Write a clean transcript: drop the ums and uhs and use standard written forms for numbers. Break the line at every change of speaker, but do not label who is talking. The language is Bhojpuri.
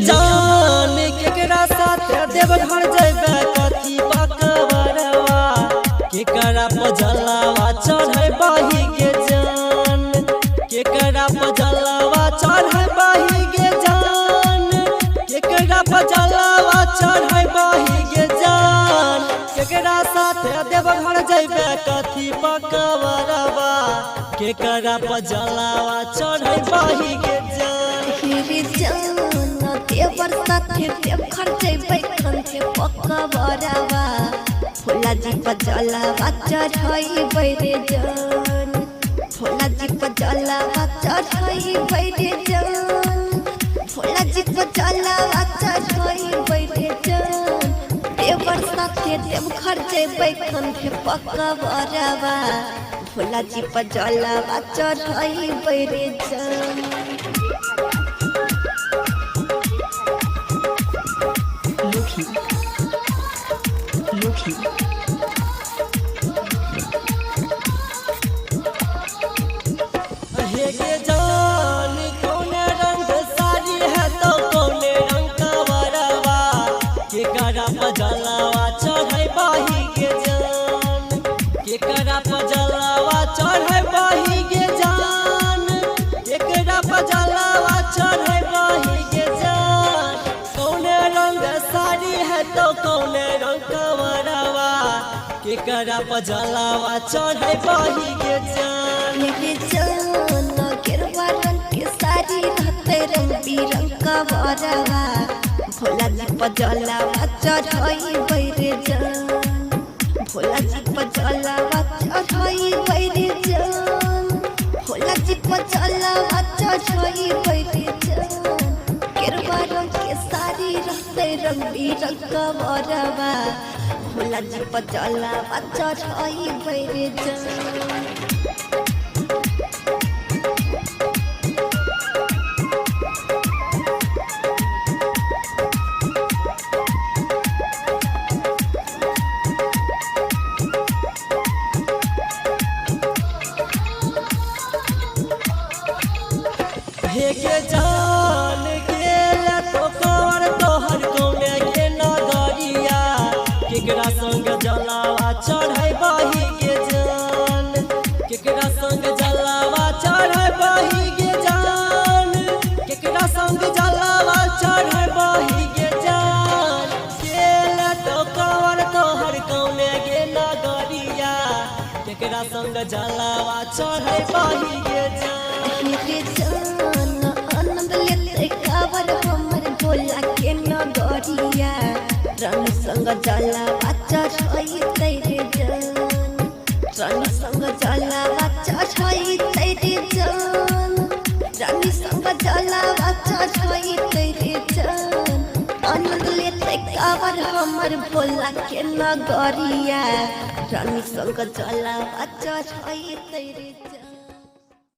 जान केकरा साथ देवघर जइबे कथी पकबरवा केकरा पजलावा चढ़े बही के जान केकरा पजलावा चढ़े बही के जान केकरा पजलावा चढ़े बही के जान केकरा साथ देवघर जइबे कथी पकबरवा केकरा पजलावा चढ़े बही के जान
देवर साथे देवघर जइबै कंठे पकबरवा भोला जी पजलावा चढ़इबै रे जान भोला जी पजलावा चढ़इबै रे जान भोला जी पजलावा चढ़इबै रे जान देवर साथे देवघर जइबै कंठे पकबरवा भोला जी पजलावा चढ़इबै रे जान
Loki.
हे जान कौन रंग साड़ी है तो कौन रंग का बरवा केकरा पजलावा चढ़े बही के जान केकरा पजलावा चढ़े बही के जान केकरा पजलावा चढ़े बही के जान कौन रंग साड़ी है तो कौन रंग का बरवा केकरा पजलावा चढ़े बही के जान
ये जान केरवा रंग के साड़ी रहते रंग बिरंग का बरवा भोला जी पजलावा चढ़इबै रे जान भोला जी पजलावा चढ़इबै रे जान भोला जी पजलावा चढ़इबै रे जान केरवा रंग के साड़ी रहते रंग बिरंग का बरवा भोला जी पजलावा चढ़इबै रे जान
हे जान गेल तो कवर तोहर कौने के नगरिया केकरा संग जलावा चढ़े बही के जान केकरा संग जलावा चढ़े बही के जान केकरा संग जलावा चढ़े बही के जान गेल तो कवर तोहर कौने के नगरिया केकरा संग जलावा चढ़े बही के जान
आनंद लेते कावर हमर भोला के नगरिया रंग संग जलावा चढ़इतै रे जान रंग संग जलावा चढ़इतै रे जान रंग संग जलावा चढ़इतै रे जान आनंद लेते कावर हमर भोला के नगरिया रंग संग जलावा चढ़इतै रे जान।